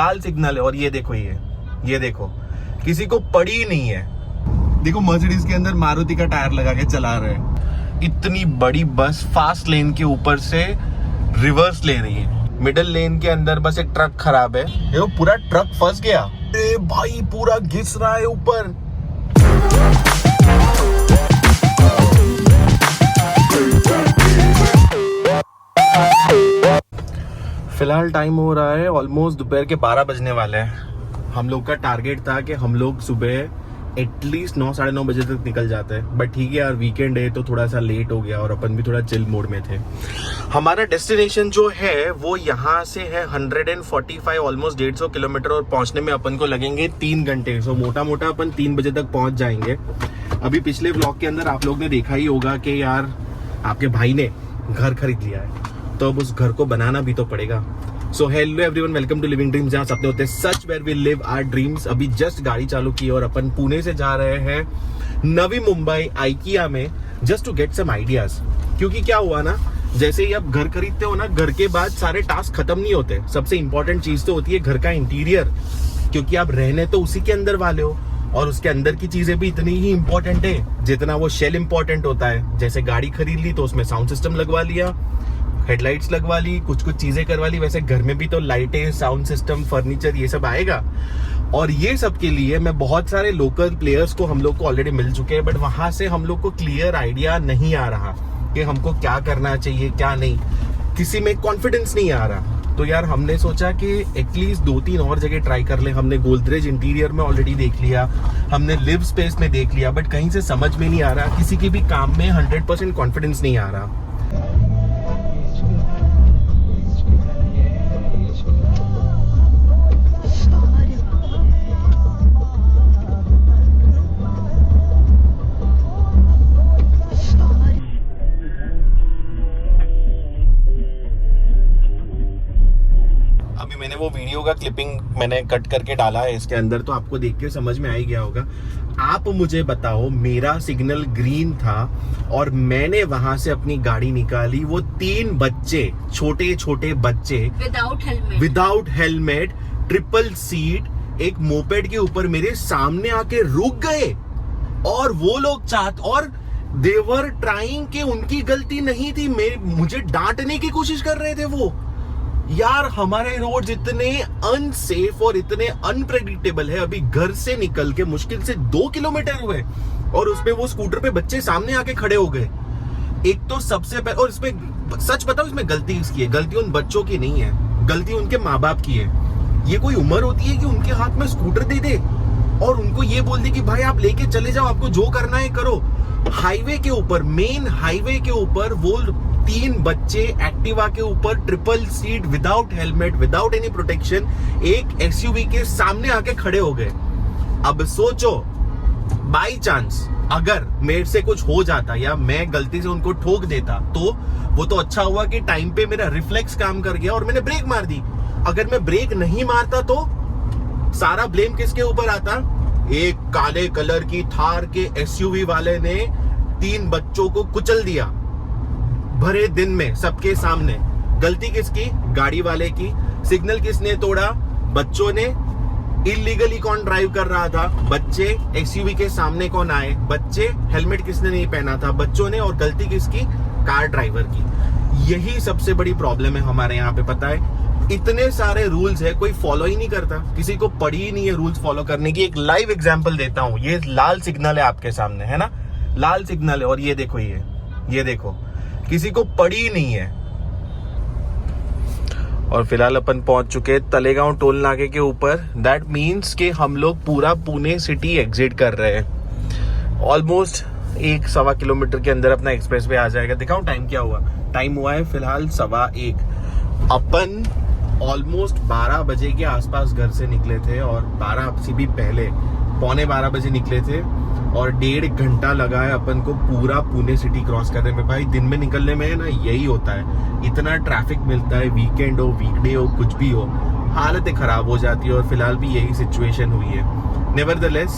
लाल signal है और ये देखो, ये देखो, किसी को पड़ी ही नहीं है। देखो मर्सिडीज के अंदर मारुति का टायर लगा के चला रहे हैं। इतनी बड़ी बस फास्ट लेन के ऊपर से रिवर्स ले रही है। मिडिल लेन के अंदर बस एक ट्रक खराब है। देखो पूरा ट्रक फंस गया। ए भाई पूरा घिस रहा है ऊपर। फिलहाल टाइम हो रहा है ऑलमोस्ट दोपहर के 12 बजने वाले हैं। हम लोग का टारगेट था कि हम लोग सुबह एटलीस्ट 9 साढ़े 9 बजे तक निकल जाते हैं, बट ठीक है यार, वीकेंड है तो थोड़ा सा लेट हो गया और अपन भी थोड़ा चिल मोड में थे। हमारा डेस्टिनेशन जो है वो यहाँ से है 145 ऑलमोस्ट 150 किलोमीटर और पहुंचने में अपन को लगेंगे 3 घंटे। सो मोटा मोटा अपन 3 बजे तक पहुंच जाएंगे। अभी पिछले व्लॉग के अंदर आप लोग ने देखा ही होगा कि यार आपके भाई ने घर खरीद लिया है, तो अब उस घर को बनाना भी तो पड़ेगा। So hello everyone, welcome to Living Dreams, जहाँ सपने होते हैं सच, where we live our dreams. अभी जस्ट गाड़ी चालू की और अपन पुणे से जा रहे हैं नवी मुंबई आइकिया में just to get some ideas. क्योंकि क्या हुआ ना, जैसे ही आप घर खरीदते हो ना, घर के बाद सारे टास्क खत्म नहीं होते। सबसे इंपॉर्टेंट चीज तो होती है घर का इंटीरियर, क्योंकि आप रहने तो उसी के अंदर वाले हो और उसके अंदर की चीजें भी इतनी ही इंपॉर्टेंट है जितना वो शेल इंपॉर्टेंट होता है। जैसे गाड़ी खरीद ली तो उसमें साउंड सिस्टम लगवा लिया, हेडलाइट्स लगवा ली, कुछ कुछ चीजें करवा ली। वैसे घर में भी तो लाइटें, साउंड सिस्टम, फर्नीचर ये सब आएगा। और ये सब के लिए मैं बहुत सारे लोकल प्लेयर्स को हम लोग को ऑलरेडी मिल चुके हैं, बट वहां से हम लोग को क्लियर आइडिया नहीं आ रहा कि हमको क्या करना चाहिए क्या नहीं। किसी में कॉन्फिडेंस नहीं आ रहा। तो यार हमने सोचा कि एटलीस्ट 2-3 और जगह ट्राई कर ले। हमने गोदरेज इंटीरियर में ऑलरेडी देख लिया, हमने लिव स्पेस में देख लिया, बट कहीं से समझ में नहीं आ रहा। किसी के भी काम में 100% कॉन्फिडेंस नहीं आ रहा। मैंने वो वीडियो का क्लिपिंग मैंने कट करके डाला है इसके अंदर, तो आपको देख के समझ में आ ही गया होगा। आप मुझे बताओ, मेरा सिग्नल ग्रीन था और मैंने वहां से अपनी गाड़ी निकाली। वो 3 बच्चे, छोटे छोटे बच्चे विदाउट हेलमेट, ट्रिपल सीट, एक मोपेड के ऊपर मेरे सामने आके रुक गए। और वो लोग और देवर ट्राइंग के उनकी गलती नहीं थी, मुझे डांटने की कोशिश कर रहे थे वो। यार हमारे रोड्स इतने अनसेफ और इतने अनप्रेडिक्टेबल है। अभी घर से निकल के मुश्किल से 2 किलोमीटर हुए और उसपे वो स्कूटर पे बच्चे सामने आके खड़े हो गए। एक तो सबसे पहले, और इसमें सच बताओ, इसमें गलती किसकी है? गलती उन बच्चों की नहीं है, गलती उनके माँ बाप की है। ये कोई उम्र होती है कि उनके हाथ में स्कूटर दे दे और उनको ये बोल दे कि भाई आप लेके चले जाओ, आपको जो करना है करो। हाईवे के ऊपर, मेन हाईवे के ऊपर वो 3 बच्चे एक्टिवा के ऊपर, triple seat, without helmet, without any protection, एक एसयूवी के सामने आके खड़े हो गए। अब सोचो, बाई चांस अगर मेरे से कुछ हो जाता या मैं गलती से उनको ठोक देता, तो वो तो अच्छा हुआ कि टाइम पे मेरा रिफ्लेक्स काम कर गया और मैंने ब्रेक मार दी। अगर मैं ब्रेक नहीं मारता तो सारा ब्लेम किसके ऊपर आता? एक काले कलर की थार के एसयूवी वाले ने 3 बच्चों को कुचल दिया भरे दिन में सबके सामने। गलती किसकी? गाड़ी वाले की। सिग्नल किसने तोड़ा? बच्चों ने। इलीगली कौन ड्राइव कर रहा था? बच्चे। एसयूवी के सामने कौन आए? बच्चे। हेलमेट किसने नहीं पहना था? बच्चों ने। और गलती किसकी? कार ड्राइवर की। यही सबसे बड़ी प्रॉब्लम है हमारे यहाँ पे, पता है। इतने सारे रूल्स है, कोई फॉलो ही नहीं करता, किसी को पड़ी ही नहीं है रूल्स फॉलो करने की। एक लाइव एग्जांपल देता हूँ। ये लाल सिग्नल है आपके सामने, है ना, लाल सिग्नल है और ये देखो, ये देखो, किसी को पड़ी ही नहीं है। और फिलहाल अपन पहुंच चुके तलेगांव टोल नाके के ऊपर। दैट मीन्स कि हम लोग पूरा पुणे सिटी एग्जिट कर रहे हैं। ऑलमोस्ट 1-1.25 किलोमीटर के अंदर अपना एक्सप्रेस वे आ जाएगा। दिखाऊं टाइम क्या हुआ? टाइम हुआ है फिलहाल 1:15। अपन ऑलमोस्ट 12 बजे के आसपास घर से निकले थे और 12 से भी पहले 11:45 बजे निकले थे और 1.5 घंटा लगा है अपन को पूरा पुणे सिटी क्रॉस करने में। भाई दिन में निकलने में ना यही होता है, इतना ट्रैफिक मिलता है, वीकेंड हो, वीकडे हो, कुछ भी हो, हालतें खराब हो जाती है। और फिलहाल भी यही सिचुएशन हुई है। नेवरदलेस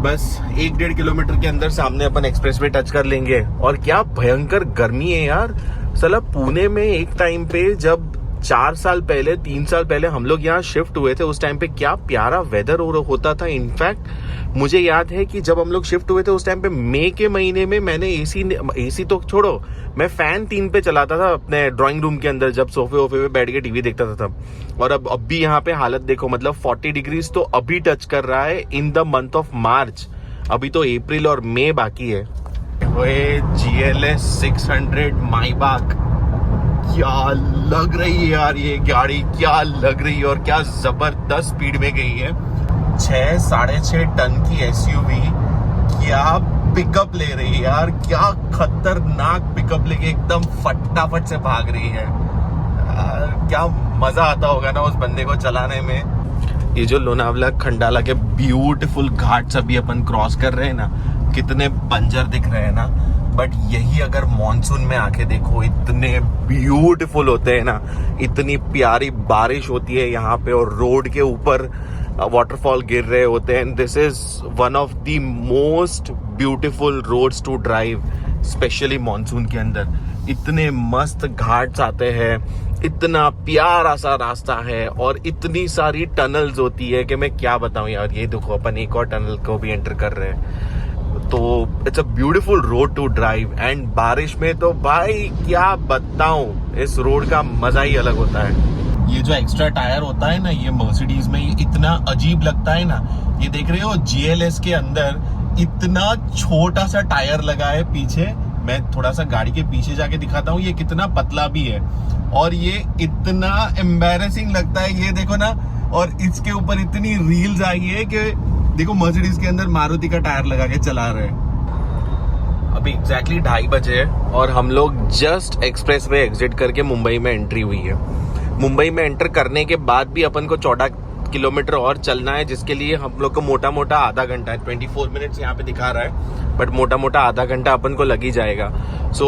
बस 1-1.5 किलोमीटर के अंदर सामने अपन एक्सप्रेसवे टच कर लेंगे। और क्या भयंकर गर्मी है यार। साला पुणे में एक टाइम पे जब 4 साल पहले 3 साल पहले हम लोग यहाँ शिफ्ट हुए थे, उस टाइम पे क्या प्यारा वेदर होता था। इनफैक्ट मुझे याद है कि जब हम लोग शिफ्ट हुए थे उस टाइम पे मई के महीने में मैंने एसी तो छोड़ो, मैं फैन 3 पे चलाता था अपने ड्राइंग रूम के अंदर, जब सोफे वोफे पे बैठ के टीवी देखता था तब। और अब भी यहाँ पे हालत देखो, मतलब 40 डिग्रीज तो अभी टच कर रहा है in the month of March. अभी तो अप्रैल और मई बाकी है। GLS 600 माइबाक, क्या लग रही है यार ये गाड़ी, क्या लग रही है और क्या जबरदस्त स्पीड में गई है। 6-6.5 टन की SUV क्या पिकअप ले रही है यार, क्या खतरनाक पिकअप लेके एकदम फटाफट से भाग रही है। क्या मजा आता होगा ना उस बंदे को चलाने में। ये जो लोनावला खंडाला के ब्यूटीफुल घाट्स अभी अपन क्रॉस कर रहे हैं ना, कितने बंजर दिख रहे हैं ना, बट यही अगर मॉनसून में आके देखो इतने ब्यूटीफुल होते हैं ना, इतनी प्यारी बारिश होती है यहाँ पे और रोड के ऊपर वाटरफॉल गिर रहे होते हैं। This is one of the most beautiful roads to drive, specially monsoon के अंदर। इतने मस्त घाट्स आते हैं, इतना प्यारा सा रास्ता है और इतनी सारी टनल्स होती है कि मैं क्या बताऊं यार। ये देखो अपन एक और टनल को भी एंटर कर रहे हैं, तो it's a beautiful road to drive. And बारिश में तो भाई क्या बताऊं, इस रोड का मजा ही अलग होता है। ये जो एक्स्ट्रा टायर होता है ना, ये मर्सिडीज में ये इतना अजीब लगता है ना। ये देख रहे हो GLS के अंदर इतना छोटा सा टायर लगा है पीछे। मैं थोड़ा सा गाड़ी के पीछे जाके दिखाता हूँ, ये कितना पतला भी है और ये इतना एम्बैरेसिंग लगता है। ये देखो ना, और इसके ऊपर इतनी रील्स आई है कि देखो मर्सिडीज के अंदर मारुति का टायर लगा के चला रहे हैं। अभी एग्जैक्टली 2:30 बजे है और हम लोग जस्ट एक्सप्रेसवे एग्जिट करके मुंबई में एंट्री हुई है। मुंबई में एंटर करने के बाद भी अपन को 14 किलोमीटर और चलना है, जिसके लिए हम लोग को मोटा मोटा आधा घंटा, 24 मिनट्स यहाँ पे दिखा रहा है, बट मोटा मोटा आधा घंटा अपन को लग ही जाएगा। सो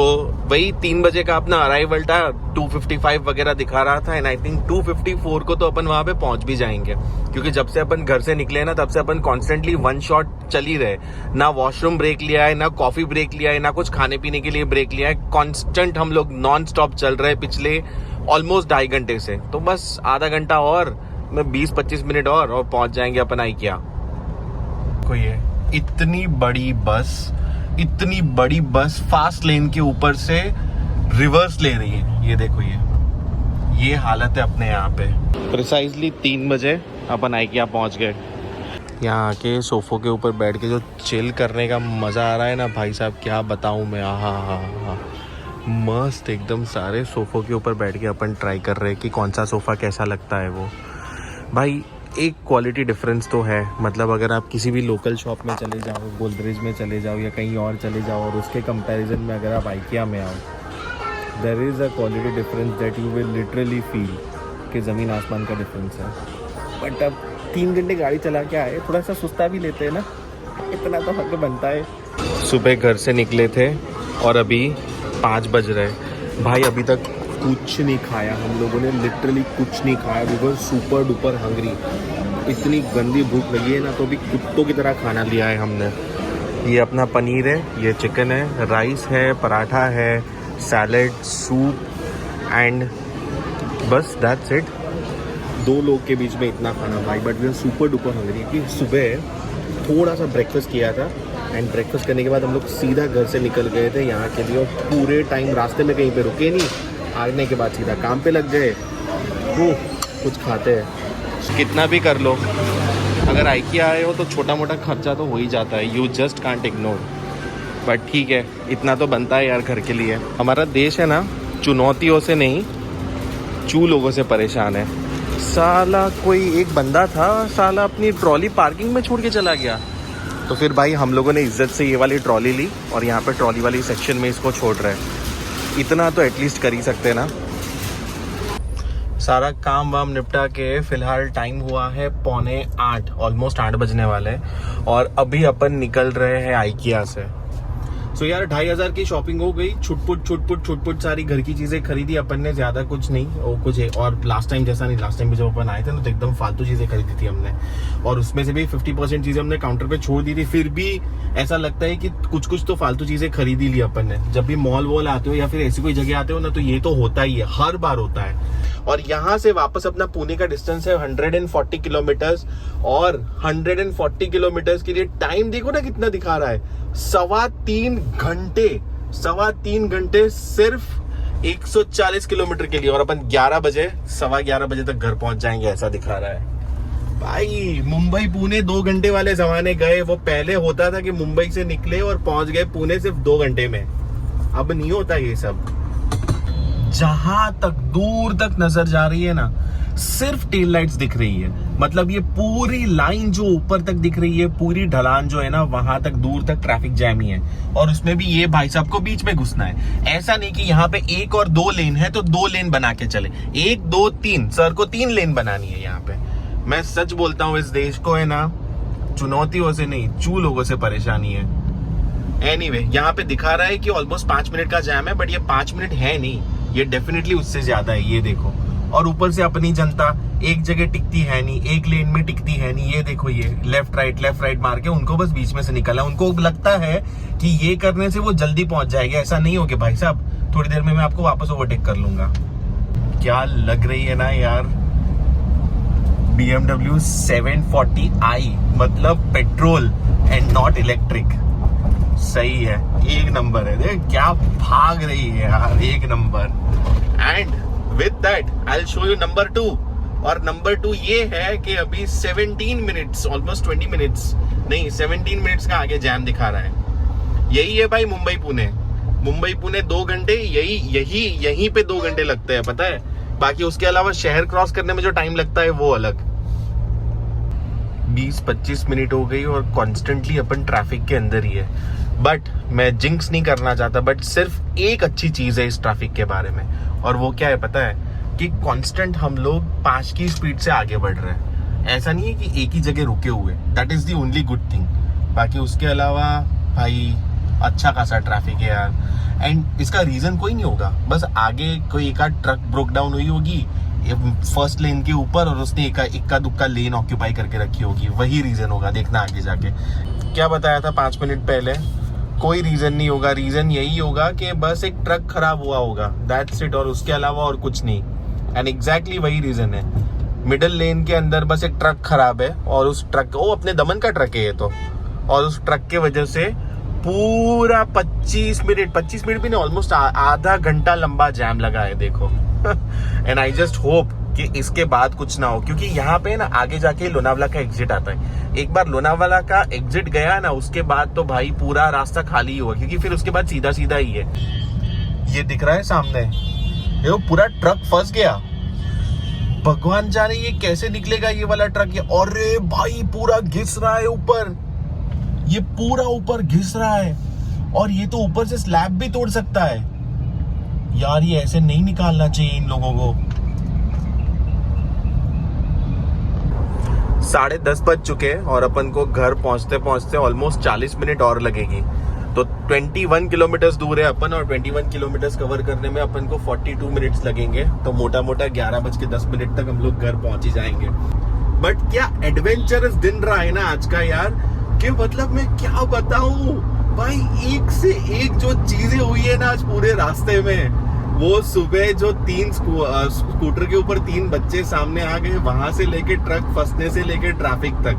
वही 3 बजे का अपना अराइवल था, 2:55 वगैरह दिखा रहा था। एंड आई थिंक 2:54 को तो अपन वहां पे पहुंच भी जाएंगे, क्योंकि जब से अपन घर से निकले ना तब से अपन कॉन्स्टेंटली 1 शॉट चल ही रहे। ना वॉशरूम ब्रेक लिया है, ना कॉफी ब्रेक लिया है, ना कुछ खाने पीने के लिए ब्रेक लिया है। कॉन्स्टेंट हम लोग नॉन स्टॉप चल रहे हैं पिछले ऑलमोस्ट 2.5 घंटे से। तो बस आधा घंटा और, मैं 20-25 मिनट और पहुंच जाएंगे अपन IKEA को। ये इतनी बड़ी बस फास्ट लेन के ऊपर से रिवर्स ले रही है। ये देखो, ये हालत है अपने यहाँ पे। प्रिसाइजली 3 बजे अपन IKEA पहुंच गए। यहाँ आके सोफों के ऊपर बैठ के जो चिल करने का मजा आ रहा है ना भाई साहब, क्या बताऊं मैं। हाँ, मस्त एकदम सारे सोफों के ऊपर बैठ के अपन ट्राई कर रहे हैं कि कौन सा सोफा कैसा लगता है वो। भाई एक क्वालिटी डिफरेंस तो है, मतलब अगर आप किसी भी लोकल शॉप में चले जाओ, गोदरेज में चले जाओ या कहीं और चले जाओ, और उसके कंपैरिजन में अगर आप IKEA में आओ, there is a quality difference that you will literally feel कि ज़मीन आसमान का डिफरेंस है। बट अब 3 घंटे गाड़ी चला के आए, थोड़ा सा सुस्ता भी लेते हैं ना, इतना तो हक बनता है। सुबह घर से निकले थे और अभी 5 बज रहे। भाई अभी तक कुछ नहीं खाया हम लोगों ने, लिटरली कुछ नहीं खाया। We were super duper hungry, इतनी गंदी भूख लगी है ना, तो अभी कुत्तों की तरह खाना लिया है हमने। ये अपना पनीर है, ये चिकन है, राइस है, पराठा है, सैलेड, सूप एंड बस दैट्स इट। 2 लोग के बीच में इतना खाना भाई, but we are super duper hungry. कि सुबह थोड़ा सा ब्रेकफास्ट किया था एंड ब्रेकफास्ट करने के बाद हम लोग सीधा घर से निकल गए थे यहाँ के लिए, और पूरे टाइम रास्ते में कहीं पे रुके नहीं। आने के बाद सीधा काम पे लग गए। कुछ खाते हैं, कितना भी कर लो, अगर IKEA आए हो तो छोटा मोटा खर्चा तो हो ही जाता है, you just can't ignore. But ठीक है, इतना तो बनता है यार घर के लिए। हमारा देश है ना, चुनौतियों से नहीं, चू लोगों से परेशान है। साला कोई एक बंदा था, साला अपनी ट्रॉली पार्किंग में छोड़ के चला गया। तो फिर भाई हम लोगों ने इज्जत से ये वाली ट्रॉली ली और यहाँ पे ट्रॉली वाली सेक्शन में इसको छोड़ रहे हैं। इतना तो एटलीस्ट कर ही सकते हैं ना। सारा काम वाम निपटा के फिलहाल टाइम हुआ है 7:45, ऑलमोस्ट 8 बजने वाले हैं, और अभी अपन निकल रहे हैं IKEA से। सो यार 2,500 की शॉपिंग हो गई, छुटपुट सारी घर की चीजें खरीदी अपन ने, ज्यादा कुछ नहीं। और कुछ है, और लास्ट टाइम जैसा नहीं, लास्ट टाइम भी जब अपन आए थे ना तो एकदम फालतू चीजें खरीदी थी हमने, और उसमें से भी 50% चीजें हमने काउंटर पे छोड़ दी थी। फिर भी ऐसा लगता है कि कुछ तो फालतू चीजें खरीद ही ली अपन ने। जब भी मॉल वॉल आते हो या फिर ऐसी कोई जगह आते हो ना, तो ये तो होता ही है, हर बार होता है। और यहाँ से वापस अपना पुणे का डिस्टेंस है 140 किलोमीटर्स, और 140 किलोमीटर्स के लिए टाइम देखो ना कितना दिखा रहा है, 3.25 घंटे सिर्फ 140 किलोमीटर के लिए, और अपन 11 बजे तक घर पहुंच जाएंगे, ऐसा दिखा रहा है। भाई मुंबई पुणे 2 घंटे वाले जमाने गए, वो पहले होता था कि मुंबई से निकले और पहुंच गए पुणे सिर्फ 2 घंटे में, अब नहीं होता ये सब। जहां तक दूर तक नजर जा रही है ना, सिर्फ टेल लाइट्स दिख रही है, मतलब ये पूरी लाइन जो ऊपर तक दिख रही है, पूरी ढलान जो है ना, वहां तक दूर तक ट्रैफिक जैम ही है। और उसमें भी ये भाई साहब को बीच में घुसना है, ऐसा नहीं कि यहाँ पे 1 और 2 लेन है तो 2 लेन बना के चले, 1 2 3, सर को 3 लेन बनानी है यहाँ पे। मैं सच बोलता हूँ, इस देश को है ना चुनौतियों से नहीं, चू लोगों से परेशानी है। एनीवे, यहाँ पे दिखा रहा है कि ऑलमोस्ट 5 मिनट का जैम है, बट ये 5 मिनट है नहीं, ये डेफिनेटली उससे ज्यादा है, ये देखो। और ऊपर से अपनी जनता एक जगह टिकती है नहीं, एक लेन में टिकती है नहीं, ये देखो, ये लेफ्ट राइट मार के उनको बस बीच में से निकलना, उनको लगता है कि ये करने से वो जल्दी पहुंच जाएगा। ऐसा नहीं होगा भाई साहब, थोड़ी देर में मैं आपको वापस ओवरटेक कर लूंगा। क्या लग रही है ना यार BMW 740i, मतलब पेट्रोल एंड नॉट इलेक्ट्रिक। सही है, एक नंबर है, देख क्या भाग रही है यार, एक number. And with that I will show you number 2, और नंबर 2 ये है कि अभी 17 मिनट्स, ऑलमोस्ट 20 मिनट्स नहीं, 17 मिनट्स का आगे जैम दिखा रहा है। यही है भाई मुंबई पुणे 2 घंटे, यहीं पे 2 घंटे लगते हैं, पता है। बाकी उसके अलावा शहर क्रॉस करने में जो टाइम लगता है वो अलग। 20-25 मिनट हो गई और कॉन्स्टेंटली अपन ट्रैफिक के अंदर ही है। बट मैं जिंक्स नहीं करना चाहता, बट सिर्फ एक अच्छी चीज है इस ट्रैफिक के बारे में, और वो क्या है पता है, कि कांस्टेंट हम लोग 5 की स्पीड से आगे बढ़ रहे हैं। ऐसा नहीं है कि एक ही जगह रुके हुए, that is the only good thing. बाकी उसके अलावा भाई अच्छा खासा ट्रैफिक है यार, एंड इसका रीजन कोई नहीं होगा, बस आगे कोई एक आध ट्रक ब्रोक डाउन हुई होगी फर्स्ट लेन के ऊपर, और उसने इक्का दुक्का लेन ऑक्यूपाई करके रखी होगी, वही रीजन होगा, देखना आगे जाके। क्या बताया था 5 मिनट पहले, कोई रीजन नहीं होगा, रीजन यही होगा कि बस एक ट्रक खराब हुआ होगा, दैट्स इट, और उसके अलावा और कुछ नहीं। एंड एग्जैक्टली वही रीजन है, मिडिल लेन के अंदर बस एक ट्रक खराब है, और उस ट्रक, वो अपने दमन का ट्रक है ये तो, और उस ट्रक के वजह से पूरा 25 मिनट भी नहीं, ऑलमोस्ट आधा घंटा लंबा जैम लगा है, देखो। एंड आई जस्ट होप कि इसके बाद कुछ ना हो, क्योंकि यहाँ पे ना आगे जाके लोनावाला का एग्जिट आता है। एक बार लोनावाला का एग्जिट गया ना, उसके बाद तो भाई पूरा रास्ता खाली हुआ, क्योंकि फिर उसके बाद सीधा सीधा ही है। ये दिख रहा है सामने, ये पूरा ट्रक फंस गया, भगवान जाने ये कैसे निकलेगा ये वाला ट्रक। अरे भाई पूरा घिस रहा है ऊपर, ये पूरा ऊपर घिस रहा है, और ये तो ऊपर से स्लैब भी तोड़ सकता है यार, ये ऐसे नहीं निकालना चाहिए इन लोगों को। 10:30 बज चुके हैं, और अपन को घर पहुंचते पहुंचते ऑलमोस्ट 40 मिनट और लगेगी। तो 21 किलोमीटर दूर है अपन, और 21 किलोमीटर कवर करने में अपन को 42 मिनट्स लगेंगे, तो मोटा मोटा 11:10 तक हम लोग घर पहुंच ही जाएंगे। बट क्या एडवेंचरस दिन रहा है ना आज का यार, कि मतलब मैं क्या बताऊं भाई, एक से एक जो चीजें हुई है ना आज पूरे रास्ते में। वो सुबह जो 3 स्कूटर के ऊपर 3 बच्चे सामने आ गए, वहां से लेके ट्रक फंसने से लेके ट्रैफिक तक।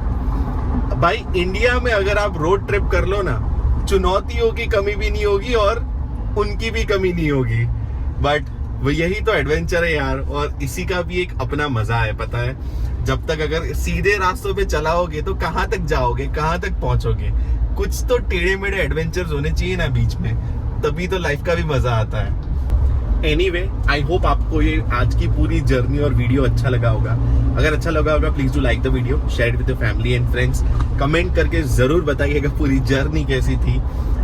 भाई इंडिया में अगर आप रोड ट्रिप कर लो ना, चुनौतियों की कमी भी नहीं होगी और उनकी भी कमी नहीं होगी, बट वो यही तो एडवेंचर है यार, और इसी का भी एक अपना मजा है, पता है। जब तक अगर सीधे रास्तों पे चलाओगे तो कहाँ तक जाओगे, कहाँ तक पहुंचोगे, कुछ तो टेढ़े मेढ़े एडवेंचर्स होने चाहिए ना बीच में, तभी तो लाइफ का भी मजा आता है। एनीवे, आई होप आपको ये आज की पूरी जर्नी और वीडियो अच्छा लगा होगा। अगर अच्छा लगा होगा please do like the video, share with your family and friends, comment करके जरूर बताइएगा पूरी जर्नी कैसी थी,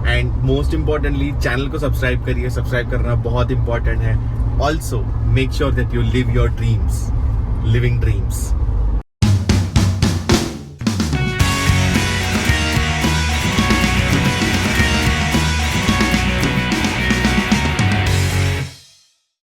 एंड मोस्ट इंपॉर्टेंटली चैनल को सब्सक्राइब करिए, सब्सक्राइब करना बहुत इंपॉर्टेंट है। Also make sure that you live your dreams, living dreams.